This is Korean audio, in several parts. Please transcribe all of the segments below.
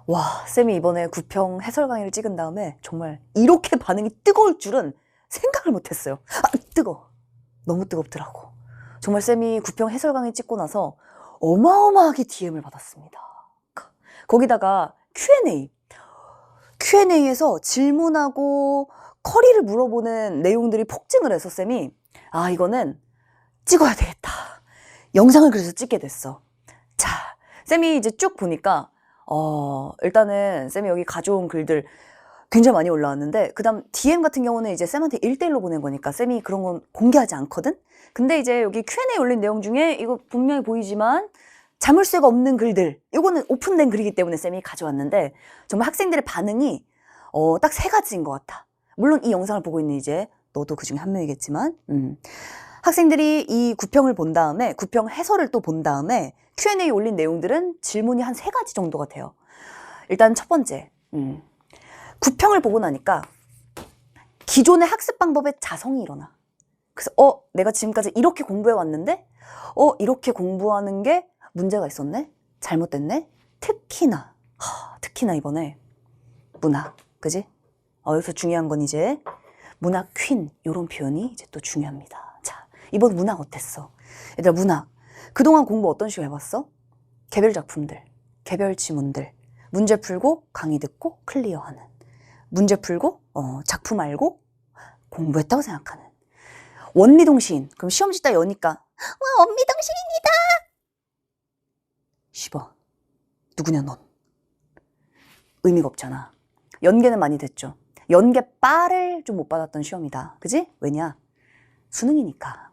와, 쌤이 이번에 구평 해설 강의를 찍은 다음에 정말 이렇게 반응이 뜨거울 줄은 생각을 못했어요. 아, 뜨거워. 너무 뜨겁더라고. 정말 쌤이 구평 해설 강의 찍고 나서 어마어마하게 DM을 받았습니다. 거기다가 Q&A에서 질문하고 커리를 물어보는 내용들이 폭증을 해서 쌤이 아, 이거는 찍어야 되겠다. 영상을 그래서 찍게 됐어. 자, 쌤이 이제 쭉 보니까 일단은 쌤이 여기 가져온 글들 굉장히 많이 올라왔는데 그 다음 DM 같은 경우는 이제 쌤한테 1대1로 보낸 거니까 쌤이 그런 건 공개하지 않거든? 근데 이제 여기 Q&A 올린 내용 중에 이거 분명히 보이지만 자물쇠가 없는 글들, 이거는 오픈된 글이기 때문에 쌤이 가져왔는데 정말 학생들의 반응이 딱 3가지인 것 같아. 물론 이 영상을 보고 있는 이제 너도 그 중에 한 명이겠지만 학생들이 이 구평을 본 다음에 구평 해설을 또 본 다음에 Q&A 올린 내용들은 질문이 한 3가지 정도가 돼요. 일단 첫 번째, 구평을 보고 나니까 기존의 학습 방법에 자성이 일어나. 그래서 내가 지금까지 이렇게 공부해 왔는데 이렇게 공부하는 게 문제가 있었네? 잘못됐네? 특히나 이번에 문학, 그지? 여기서 중요한 건 이제 문학 퀸, 이런 표현이 이제 또 중요합니다. 자, 이번 문학 어땠어? 얘들아, 문학. 그동안 공부 어떤 식으로 해봤어? 개별 작품들, 개별 지문들, 문제 풀고 강의 듣고 클리어하는. 문제 풀고 작품 알고 공부했다고 생각하는. 원미동시인. 그럼 시험지 딱 여니까 와, 원미동시인이다. 씹어. 누구냐 넌. 의미가 없잖아. 연계는 많이 됐죠. 연계 빠를 좀 못 받았던 시험이다. 그지? 왜냐? 수능이니까.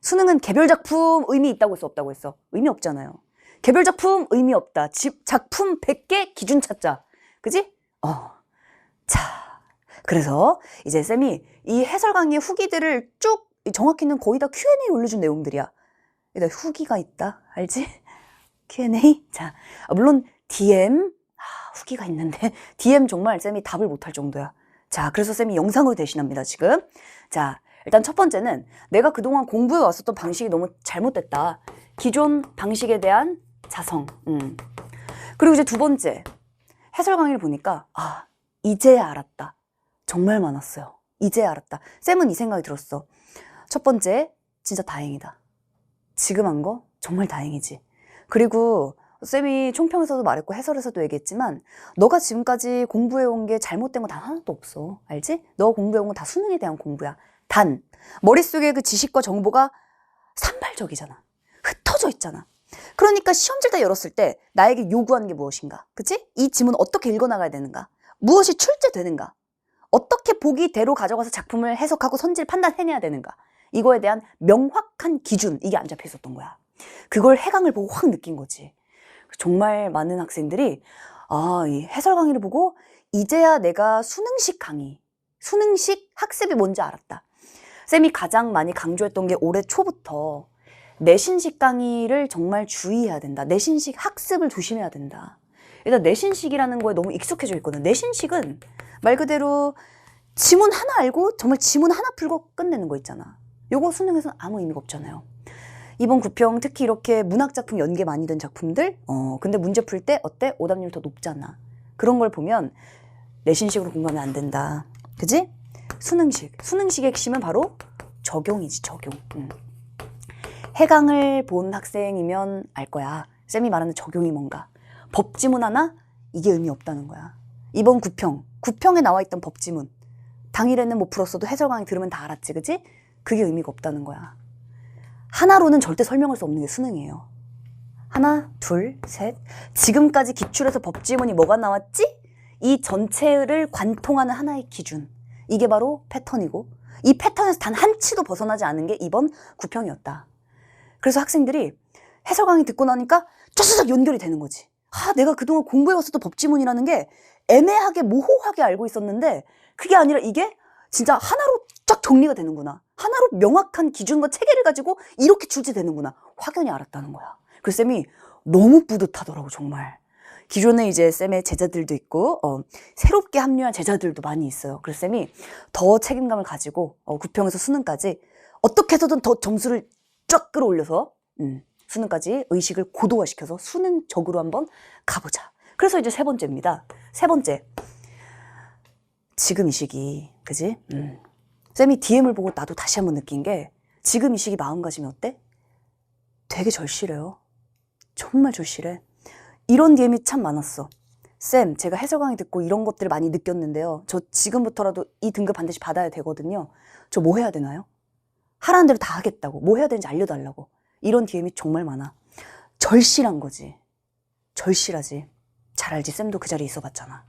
수능은 개별 작품 의미 있다고 했어, 없다고 했어? 의미 없잖아요. 개별 작품 의미 없다. 작품 100개 기준 찾자. 그지? 자, 그래서 이제 쌤이 이 해설 강의 후기들을 쭉, 정확히는 거의 다 Q&A 올려준 내용들이야. 여기다 후기가 있다. 알지? Q&A? 자, 물론 DM, 후기가 있는데 DM 정말 쌤이 답을 못할 정도야. 자, 그래서 쌤이 영상으로 대신합니다, 지금. 자, 일단 첫 번째는 내가 그동안 공부해 왔었던 방식이 너무 잘못됐다. 기존 방식에 대한 자성. 그리고 이제 두 번째, 해설 강의를 보니까 이제야 알았다. 정말 많았어요. 이제야 알았다. 쌤은 이 생각이 들었어. 첫 번째, 진짜 다행이다. 지금 한 거 정말 다행이지. 그리고 쌤이 총평에서도 말했고 해설에서도 얘기했지만 너가 지금까지 공부해온 게 잘못된 거 단 하나도 없어. 알지? 너가 공부해온 건 다 수능에 대한 공부야. 단 머릿속에 그 지식과 정보가 산발적이잖아. 흩어져 있잖아. 그러니까 시험지를 다 열었을 때 나에게 요구하는 게 무엇인가? 그치? 이 지문 어떻게 읽어나가야 되는가? 무엇이 출제되는가? 어떻게 보기대로 가져가서 작품을 해석하고 선지를 판단해내야 되는가? 이거에 대한 명확한 기준, 이게 안 잡혀 있었던 거야. 그걸 해강을 보고 확 느낀 거지. 정말 많은 학생들이 이 해설 강의를 보고 이제야 내가 수능식 강의, 수능식 학습이 뭔지 알았다. 쌤이 가장 많이 강조했던 게 올해 초부터 내신식 강의를 정말 주의해야 된다. 내신식 학습을 조심해야 된다. 일단 내신식이라는 거에 너무 익숙해져 있거든. 내신식은 말 그대로 지문 하나 알고 정말 지문 하나 풀고 끝내는 거 있잖아. 요거 수능에서는 아무 의미가 없잖아요. 이번 구평 특히 이렇게 문학작품 연계 많이 된 작품들 근데 문제 풀 때 어때? 오답률 더 높잖아. 그런 걸 보면 내신식으로 공부하면 안 된다. 그지? 수능식의 핵심은 바로 적용이지, 적용. 해강을 본 학생이면 알 거야. 쌤이 말하는 적용이 뭔가. 법지문 하나? 이게 의미 없다는 거야. 이번 구평에 나와 있던 법지문 당일에는 못 풀었어도 해설 강의 들으면 다 알았지, 그지? 그게 의미가 없다는 거야. 하나로는 절대 설명할 수 없는 게 수능이에요. 하나, 둘, 셋. 지금까지 기출에서 법지문이 뭐가 나왔지? 이 전체를 관통하는 하나의 기준. 이게 바로 패턴이고 이 패턴에서 단 한 치도 벗어나지 않은 게 이번 구평이었다. 그래서 학생들이 해설 강의 듣고 나니까 쫙쫙 연결이 되는 거지. 내가 그동안 공부해왔었던 법지문이라는 게 애매하게 모호하게 알고 있었는데 그게 아니라 이게 진짜 하나로 쫙 정리가 되는구나. 하나로 명확한 기준과 체계를 가지고 이렇게 출제되는구나. 확연히 알았다는 거야. 그래서 쌤이 너무 뿌듯하더라고, 정말. 기존에 이제 쌤의 제자들도 있고 새롭게 합류한 제자들도 많이 있어요. 그래서 쌤이 더 책임감을 가지고 구평에서 수능까지 어떻게 해서든 더 점수를 쫙 끌어올려서 수능까지 의식을 고도화시켜서 수능적으로 한번 가보자. 그래서 이제 세 번째입니다. 세 번째. 지금 이 시기, 그지? 쌤이 DM을 보고 나도 다시 한번 느낀 게 지금 이 시기 마음가짐이 어때? 되게 절실해요. 정말 절실해. 이런 DM이 참 많았어. 쌤, 제가 해설 강의 듣고 이런 것들을 많이 느꼈는데요. 저 지금부터라도 이 등급 반드시 받아야 되거든요. 저 뭐 해야 되나요? 하라는 대로 다 하겠다고. 뭐 해야 되는지 알려달라고. 이런 DM이 정말 많아. 절실한 거지. 절실하지. 잘 알지. 쌤도 그 자리에 있어봤잖아.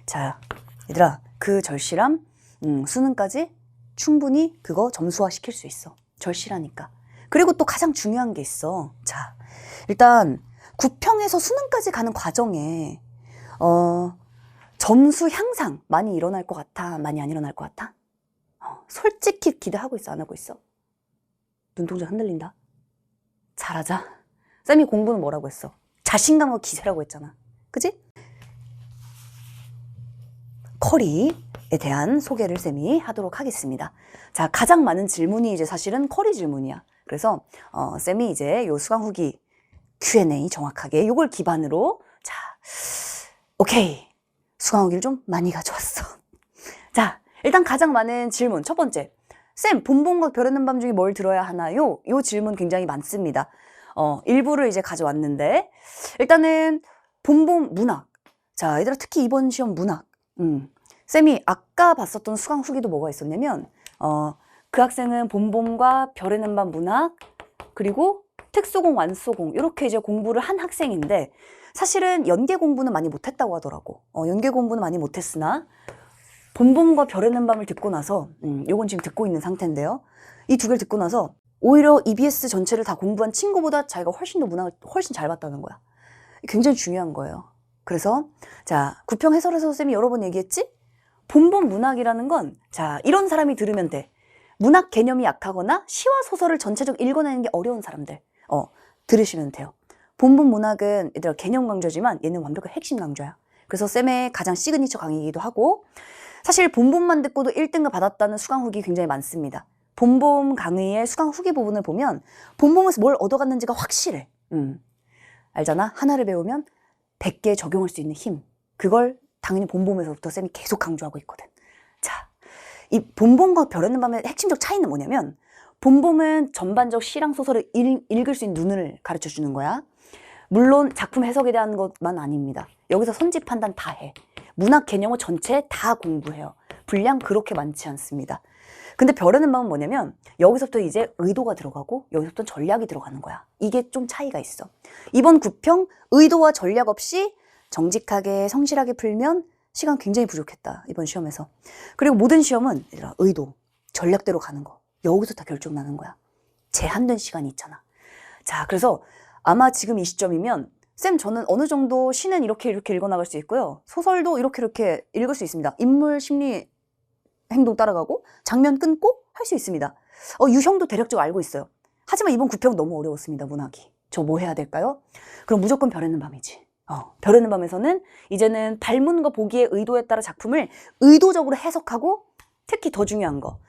자, 얘들아, 그 절실함, 수능까지 충분히 그거 점수화 시킬 수 있어. 절실하니까. 그리고 또 가장 중요한 게 있어. 자, 일단 구평에서 수능까지 가는 과정에 점수 향상 많이 일어날 것 같아? 많이 안 일어날 것 같아? 솔직히 기대하고 있어? 안 하고 있어? 눈동자 흔들린다. 잘하자. 쌤이 공부는 뭐라고 했어? 자신감과 기세라고 했잖아. 그지? 커리에 대한 소개를 쌤이 하도록 하겠습니다. 자, 가장 많은 질문이 이제 사실은 커리 질문이야. 그래서 쌤이 이제 요 수강 후기 Q&A 정확하게 요걸 기반으로 자, 오케이. 수강 후기를 좀 많이 가져왔어. 자, 일단 가장 많은 질문 첫 번째. 쌤, 본본과 별에는 밤 중에 뭘 들어야 하나요? 요 질문 굉장히 많습니다. 일부를 이제 가져왔는데 일단은 본본 문학. 자, 얘들아 특히 이번 시험 문학. 쌤이 아까 봤었던 수강 후기도 뭐가 있었냐면 그 학생은 본본과 별에는 밤 문학 그리고 특수공, 완소공 이렇게 이제 공부를 한 학생인데 사실은 연계 공부는 많이 못했다고 하더라고. 연계 공부는 많이 못했으나 본본과 별에는 밤을 듣고 나서 요건 지금 듣고 있는 상태인데요. 이 두 개를 듣고 나서 오히려 EBS 전체를 다 공부한 친구보다 자기가 훨씬 더 문학을 훨씬 잘 봤다는 거야. 굉장히 중요한 거예요. 그래서 자, 구평 해설에서 쌤이 여러 번 얘기했지? 본본 문학이라는 건 자, 이런 사람이 들으면 돼. 문학 개념이 약하거나 시와 소설을 전체적으로 읽어내는 게 어려운 사람들 들으시면 돼요. 본본 문학은 얘들아 개념 강좌지만 얘는 완벽한 핵심 강좌야. 그래서 쌤의 가장 시그니처 강의이기도 하고 사실 본본만 듣고도 1등급 받았다는 수강 후기 굉장히 많습니다. 본본 강의의 수강 후기 부분을 보면 본본에서 뭘 얻어갔는지가 확실해. 알잖아? 하나를 배우면 100개 적용할 수 있는 힘. 그걸 당연히 본본에서부터 쌤이 계속 강조하고 있거든. 자, 이 본본과 별에는 밤의 핵심적 차이는 뭐냐면 본본은 전반적 시랑 소설을 읽을 수 있는 눈을 가르쳐 주는 거야. 물론 작품 해석에 대한 것만 아닙니다. 여기서 선지 판단 다 해. 문학 개념을 전체 다 공부해요. 분량 그렇게 많지 않습니다. 근데 별에는 밤은 뭐냐면 여기서부터 이제 의도가 들어가고 여기서부터 전략이 들어가는 거야. 이게 좀 차이가 있어. 이번 구평 의도와 전략 없이 정직하게 성실하게 풀면 시간 굉장히 부족했다. 이번 시험에서. 그리고 모든 시험은 의도, 전략대로 가는 거. 여기서 다 결정나는 거야. 제한된 시간이 있잖아. 자, 그래서 아마 지금 이 시점이면 쌤 저는 어느 정도 시는 이렇게 읽어나갈 수 있고요. 소설도 이렇게 읽을 수 있습니다. 인물 심리 행동 따라가고 장면 끊고 할 수 있습니다. 유형도 대략적으로 알고 있어요. 하지만 이번 구평 너무 어려웠습니다. 문학이. 저 뭐 해야 될까요? 그럼 무조건 별에는 밤이지. 별에는 밤에서는 이제는 발문과 보기의 의도에 따라 작품을 의도적으로 해석하고 특히 더 중요한 거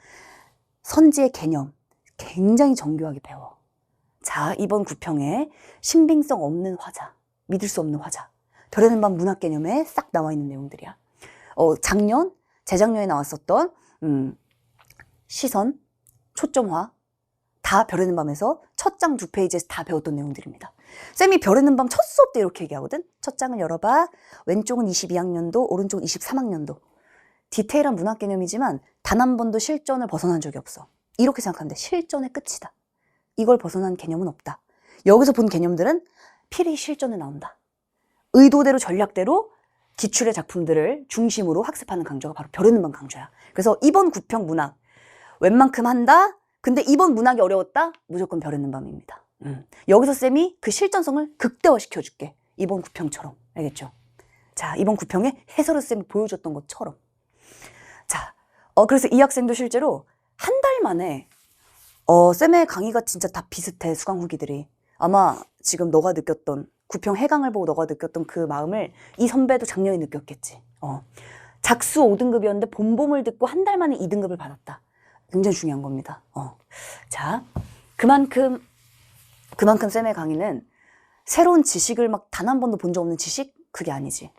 선지의 개념 굉장히 정교하게 배워. 자, 이번 구평에 신빙성 없는 화자, 믿을 수 없는 화자 별에는 밤 문학 개념에 싹 나와 있는 내용들이야. 작년, 재작년에 나왔었던 시선, 초점화 다 별에는 밤에서 첫 장 2페이지에서 다 배웠던 내용들입니다. 쌤이 별에는 밤 첫 수업 때 이렇게 얘기하거든. 첫 장을 열어봐. 왼쪽은 22학년도, 오른쪽은 23학년도. 디테일한 문학 개념이지만 단 한 번도 실전을 벗어난 적이 없어. 이렇게 생각하면 돼. 실전의 끝이다. 이걸 벗어난 개념은 없다. 여기서 본 개념들은 필히 실전에 나온다. 의도대로 전략대로 기출의 작품들을 중심으로 학습하는 강좌가 바로 별에는 밤 강좌야. 그래서 이번 구평 문학 웬만큼 한다? 근데 이번 문학이 어려웠다? 무조건 별에는 밤입니다. 여기서 쌤이 그 실전성을 극대화시켜줄게. 이번 구평처럼. 알겠죠? 자, 이번 구평에 해설을 쌤이 보여줬던 것처럼. 자, 그래서 이 학생도 실제로 한 달 만에 쌤의 강의가 진짜 다 비슷해. 수강 후기들이. 아마 지금 너가 느꼈던 구평 해강을 보고 너가 느꼈던 그 마음을 이 선배도 작년에 느꼈겠지. 작수 5등급이었는데 본봄을 듣고 한 달 만에 2등급을 받았다. 굉장히 중요한 겁니다. 자, 그만큼 쌤의 강의는 새로운 지식을 막 단 한 번도 본 적 없는 지식 그게 아니지.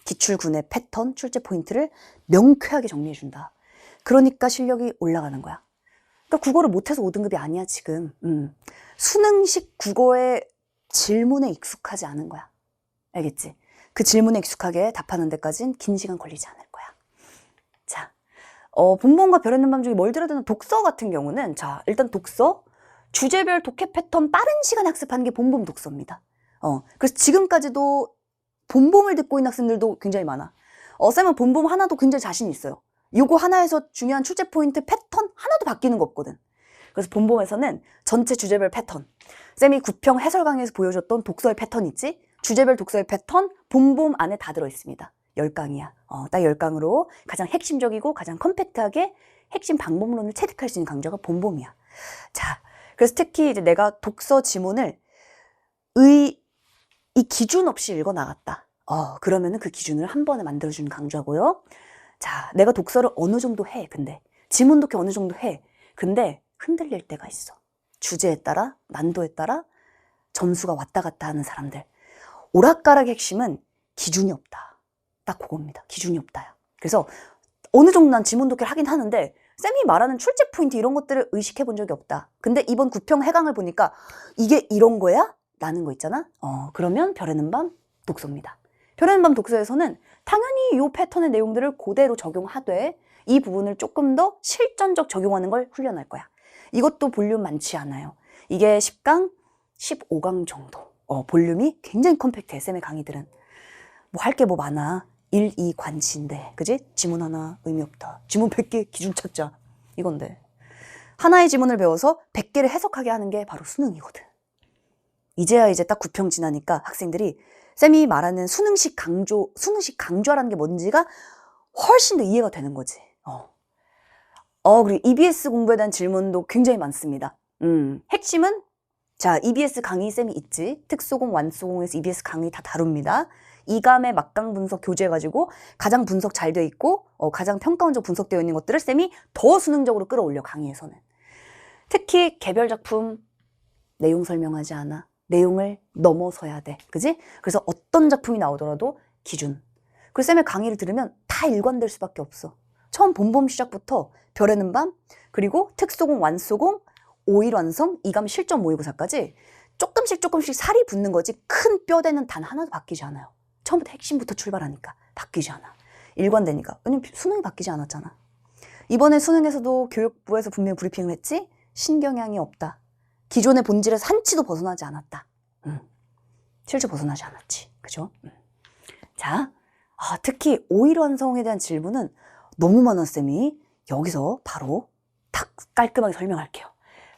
기출군의 패턴, 출제 포인트를 명쾌하게 정리해준다. 그러니까 실력이 올라가는 거야. 그러니까 국어를 못해서 5등급이 아니야, 지금. 수능식 국어의 질문에 익숙하지 않은 거야. 알겠지? 그 질문에 익숙하게 답하는 데까지는 긴 시간 걸리지 않을 거야. 자, 본본과 별 있는 밤 중에 뭘 들어야 되나? 독서 같은 경우는, 자, 일단 독서, 주제별 독해 패턴 빠른 시간에 학습하는 게 본본 독서입니다. 그래서 지금까지도 본봄을 듣고 있는 학생들도 굉장히 많아. 쌤은 본봄 하나도 굉장히 자신 있어요. 요거 하나에서 중요한 출제 포인트 패턴 하나도 바뀌는 거 없거든. 그래서 본봄에서는 전체 주제별 패턴, 쌤이 9평 해설 강의에서 보여줬던 독서의 패턴 있지? 주제별 독서의 패턴 본봄 안에 다 들어있습니다. 10강이야. 딱 10강으로 가장 핵심적이고 가장 컴팩트하게 핵심 방법론을 체득할 수 있는 강좌가 본봄이야. 자, 그래서 특히 이제 내가 독서 지문을 이 기준 없이 읽어 나갔다. 그러면은 그 기준을 한 번에 만들어주는 강좌고요. 자, 내가 독서를 어느 정도 해. 근데 지문 독해 어느 정도 해. 근데 흔들릴 때가 있어. 주제에 따라, 난도에 따라 점수가 왔다 갔다 하는 사람들. 오락가락의 핵심은 기준이 없다. 딱 그겁니다. 기준이 없다야. 그래서 어느 정도 난 지문 독해를 하긴 하는데 쌤이 말하는 출제 포인트 이런 것들을 의식해 본 적이 없다. 근데 이번 9평 해강을 보니까 이게 이런 거야? 라는 거 있잖아. 그러면 별에는 밤 독서입니다. 별에는 밤 독서에서는 당연히 이 패턴의 내용들을 그대로 적용하되 이 부분을 조금 더 실전적 적용하는 걸 훈련할 거야. 이것도 볼륨 많지 않아요. 이게 10강, 15강 정도. 볼륨이 굉장히 컴팩트해, 쌤의 강의들은. 뭐 할 게 뭐 많아. 1, 2 관치인데, 그지? 지문 하나 의미 없다. 지문 100개 기준 찾자. 이건데. 하나의 지문을 배워서 100개를 해석하게 하는 게 바로 수능이거든. 이제야 이제 딱 9평 지나니까 학생들이 쌤이 말하는 수능식 강조라는 게 뭔지가 훨씬 더 이해가 되는 거지. 그리고 EBS 공부에 대한 질문도 굉장히 많습니다. 핵심은, 자, EBS 강의 쌤이 있지. 특수공, 완수공에서 EBS 강의 다 다룹니다. 이감의 막강 분석 교재해가지고 가장 분석 잘 돼 있고, 가장 평가원적 분석되어 있는 것들을 쌤이 더 수능적으로 끌어올려, 강의에서는. 특히 개별 작품 내용 설명하지 않아. 내용을 넘어서야 돼. 그지? 그래서 어떤 작품이 나오더라도 기준. 그리고 쌤의 강의를 들으면 다 일관될 수밖에 없어. 처음 본봄 시작부터 별에는 밤, 그리고 특수공, 완수공, 5일 완성, 이감 실전 모의고사까지 조금씩 살이 붙는 거지 큰 뼈대는 단 하나도 바뀌지 않아요. 처음부터 핵심부터 출발하니까 바뀌지 않아. 일관되니까. 왜냐면 수능이 바뀌지 않았잖아. 이번에 수능에서도 교육부에서 분명히 브리핑을 했지? 신경향이 없다. 기존의 본질에서 한 치도 벗어나지 않았다. 실제 벗어나지 않았지. 그죠? 자, 특히 5일 완성에 대한 질문은 너무 많아, 쌤이. 여기서 바로 딱 깔끔하게 설명할게요.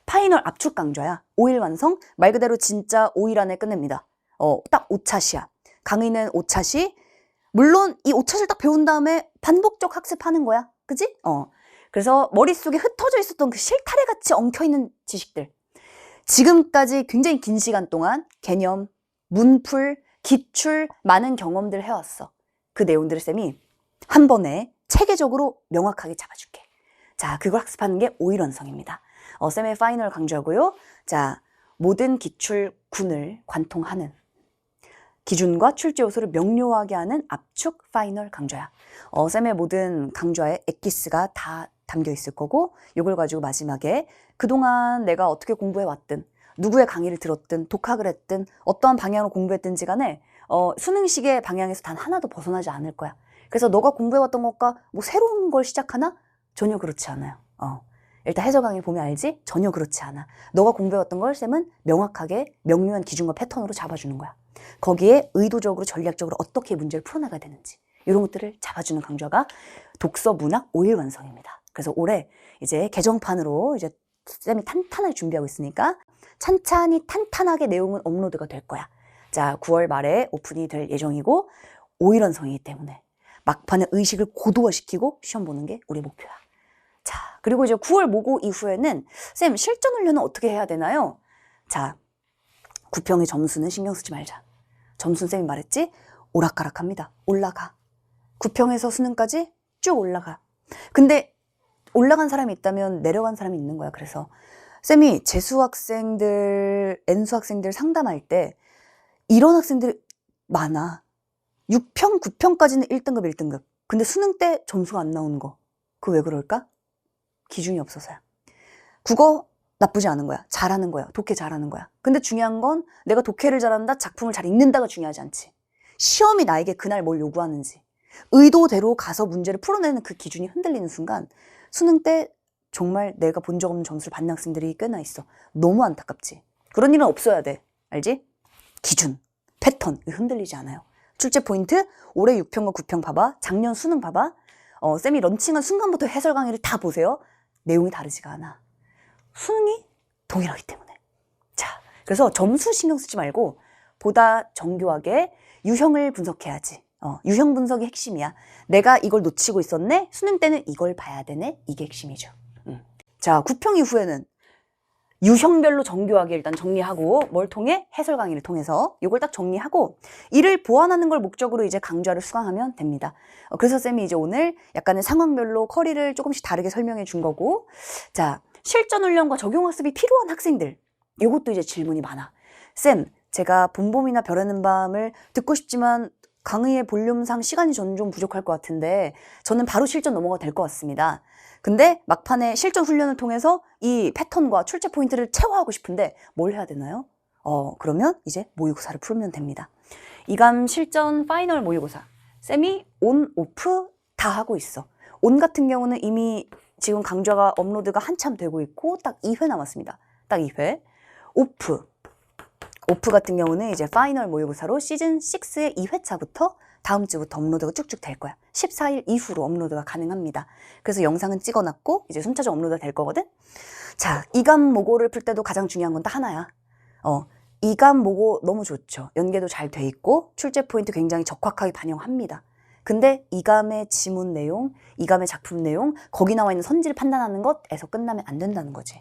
파이널 압축 강좌야. 5일 완성, 말 그대로 진짜 5일 안에 끝냅니다. 딱 5차시야. 강의는 5차시. 물론 이 5차시를 딱 배운 다음에 반복적 학습하는 거야. 그지? 그래서 머릿속에 흩어져 있었던 그 실타래 같이 엉켜있는 지식들. 지금까지 굉장히 긴 시간 동안 개념, 문풀, 기출, 많은 경험들 해왔어. 그 내용들을 쌤이 한 번에 체계적으로 명확하게 잡아줄게. 자, 그걸 학습하는 게 5일 완성입니다. 쌤의 파이널 강좌고요. 자, 모든 기출군을 관통하는 기준과 출제 요소를 명료하게 하는 압축 파이널 강좌야. 쌤의 모든 강좌에 엑기스가 다 담겨 있을 거고, 이걸 가지고 마지막에 그동안 내가 어떻게 공부해왔든, 누구의 강의를 들었든, 독학을 했든, 어떠한 방향으로 공부했든지 간에 수능식의 방향에서 단 하나도 벗어나지 않을 거야. 그래서 너가 공부해왔던 것과 뭐 새로운 걸 시작하나? 전혀 그렇지 않아요. 일단 해설 강의 보면 알지? 전혀 그렇지 않아. 너가 공부해왔던 걸 쌤은 명확하게 명료한 기준과 패턴으로 잡아주는 거야. 거기에 의도적으로 전략적으로 어떻게 문제를 풀어나가야 되는지 이런 것들을 잡아주는 강좌가 독서 문학 5일 완성입니다. 그래서 올해 이제 개정판으로 이제 쌤이 탄탄하게 준비하고 있으니까 찬찬히 탄탄하게 내용은 업로드가 될 거야. 자, 9월 말에 오픈이 될 예정이고 5일 완성이기 때문에 막판에 의식을 고도화시키고 시험 보는 게 우리 목표야. 자, 그리고 이제 9월 모고 이후에는 쌤 실전 훈련은 어떻게 해야 되나요? 자, 9평의 점수는 신경 쓰지 말자. 점수는 쌤이 말했지? 오락가락합니다. 올라가. 9평에서 수능까지 쭉 올라가. 근데 올라간 사람이 있다면 내려간 사람이 있는 거야. 그래서 쌤이 재수 학생들, N수 학생들 상담할 때 이런 학생들이 많아. 6평, 9평까지는 1등급, 1등급. 근데 수능 때 점수가 안 나오는 거. 그거 왜 그럴까? 기준이 없어서야. 국어 나쁘지 않은 거야. 잘하는 거야. 독해 잘하는 거야. 근데 중요한 건 내가 독해를 잘한다, 작품을 잘 읽는다가 중요하지 않지. 시험이 나에게 그날 뭘 요구하는지. 의도대로 가서 문제를 풀어내는 그 기준이 흔들리는 순간 수능 때 정말 내가 본 적 없는 점수를 받는 학생들이 꽤나 있어. 너무 안타깝지. 그런 일은 없어야 돼. 알지? 기준, 패턴 흔들리지 않아요. 출제 포인트, 올해 6평과 9평 봐봐. 작년 수능 봐봐. 쌤이 런칭한 순간부터 해설 강의를 다 보세요. 내용이 다르지가 않아. 수능이 동일하기 때문에. 자, 그래서 점수 신경 쓰지 말고 보다 정교하게 유형을 분석해야지. 유형 분석이 핵심이야. 내가 이걸 놓치고 있었네? 수능 때는 이걸 봐야 되네? 이게 핵심이죠. 자, 9평 이후에는 유형별로 정교하게 일단 정리하고 뭘 통해? 해설 강의를 통해서 이걸 딱 정리하고 이를 보완하는 걸 목적으로 이제 강좌를 수강하면 됩니다. 그래서 쌤이 이제 오늘 약간의 상황별로 커리를 조금씩 다르게 설명해 준 거고, 자, 실전 훈련과 적용 학습이 필요한 학생들, 이것도 이제 질문이 많아. 쌤, 제가 봄봄이나 별에는 밤을 듣고 싶지만 강의의 볼륨상 시간이 저는 좀 부족할 것 같은데 저는 바로 실전 넘어가도 될 것 같습니다. 근데 막판에 실전 훈련을 통해서 이 패턴과 출제 포인트를 체화하고 싶은데 뭘 해야 되나요? 그러면 이제 모의고사를 풀면 됩니다. 이감 실전 파이널 모의고사. 쌤이 온, 오프 다 하고 있어. 온 같은 경우는 이미 지금 강좌가 업로드가 한참 되고 있고 딱 2회 남았습니다. 딱 2회. 오프 같은 경우는 이제 파이널 모의고사로 시즌 6의 2회차부터 다음 주부터 업로드가 쭉쭉 될 거야. 14일 이후로 업로드가 가능합니다. 그래서 영상은 찍어놨고 이제 순차적 업로드가 될 거거든. 자, 이감 모고를 풀 때도 가장 중요한 건 딱 하나야. 이감 모고 너무 좋죠. 연계도 잘 돼 있고 출제 포인트 굉장히 적확하게 반영합니다. 근데 이감의 지문 내용, 이감의 작품 내용, 거기 나와 있는 선지를 판단하는 것에서 끝나면 안 된다는 거지.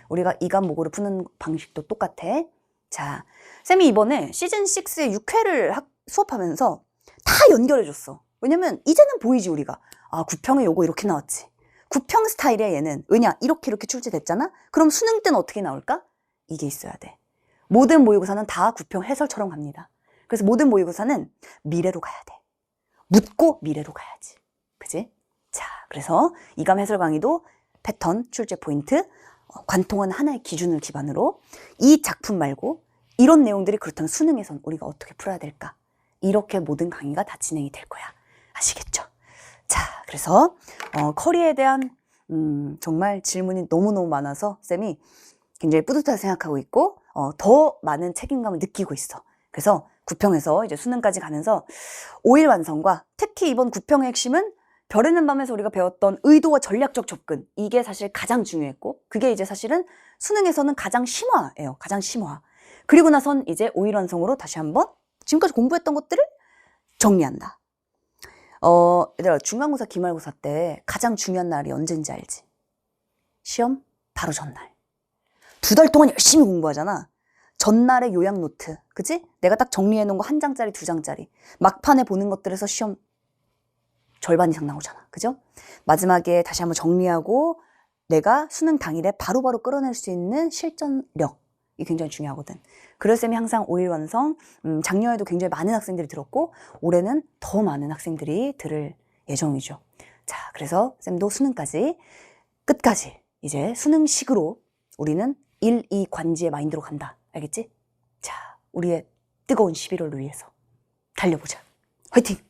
우리가 이감 모고를 푸는 방식도 똑같아. 자, 쌤이 이번에 시즌 6의 6회를 수업하면서 다 연결해줬어. 왜냐면 이제는 보이지 우리가. 아, 9평에 요거 이렇게 나왔지. 9평 스타일이야 얘는. 왜냐? 이렇게 출제됐잖아? 그럼 수능 때는 어떻게 나올까? 이게 있어야 돼. 모든 모의고사는 다 9평 해설처럼 갑니다. 그래서 모든 모의고사는 미래로 가야 돼. 묻고 미래로 가야지. 그지? 자, 그래서 이감 해설 강의도 패턴, 출제 포인트, 관통한 하나의 기준을 기반으로 이 작품 말고 이런 내용들이 그렇다면 수능에선 우리가 어떻게 풀어야 될까? 이렇게 모든 강의가 다 진행이 될 거야. 아시겠죠? 자, 그래서 커리에 대한 정말 질문이 너무너무 많아서 쌤이 굉장히 뿌듯하게 생각하고 있고 더 많은 책임감을 느끼고 있어. 그래서 9평에서 이제 수능까지 가면서 5일 완성과 특히 이번 9평의 핵심은 별에는 밤에서 우리가 배웠던 의도와 전략적 접근, 이게 사실 가장 중요했고 그게 이제 사실은 수능에서는 가장 심화예요. 가장 심화. 그리고 나선 이제 5일 완성으로 다시 한번 지금까지 공부했던 것들을 정리한다. 얘들아, 중간고사, 기말고사 때 가장 중요한 날이 언제인지 알지? 시험 바로 전날. 2달 동안 열심히 공부하잖아. 전날의 요약 노트, 그치? 내가 딱 정리해 놓은 거 1장짜리, 2장짜리. 막판에 보는 것들에서 시험 절반 이상 나오잖아. 그죠? 마지막에 다시 한번 정리하고 내가 수능 당일에 바로바로 끌어낼 수 있는 실전력. 이게 굉장히 중요하거든. 그래서 쌤이 항상 5일 완성, 작년에도 굉장히 많은 학생들이 들었고 올해는 더 많은 학생들이 들을 예정이죠. 자, 그래서 쌤도 수능까지 끝까지 이제 수능식으로 우리는 1, 2 관지의 마인드로 간다. 알겠지? 자, 우리의 뜨거운 11월을 위해서 달려보자. 화이팅!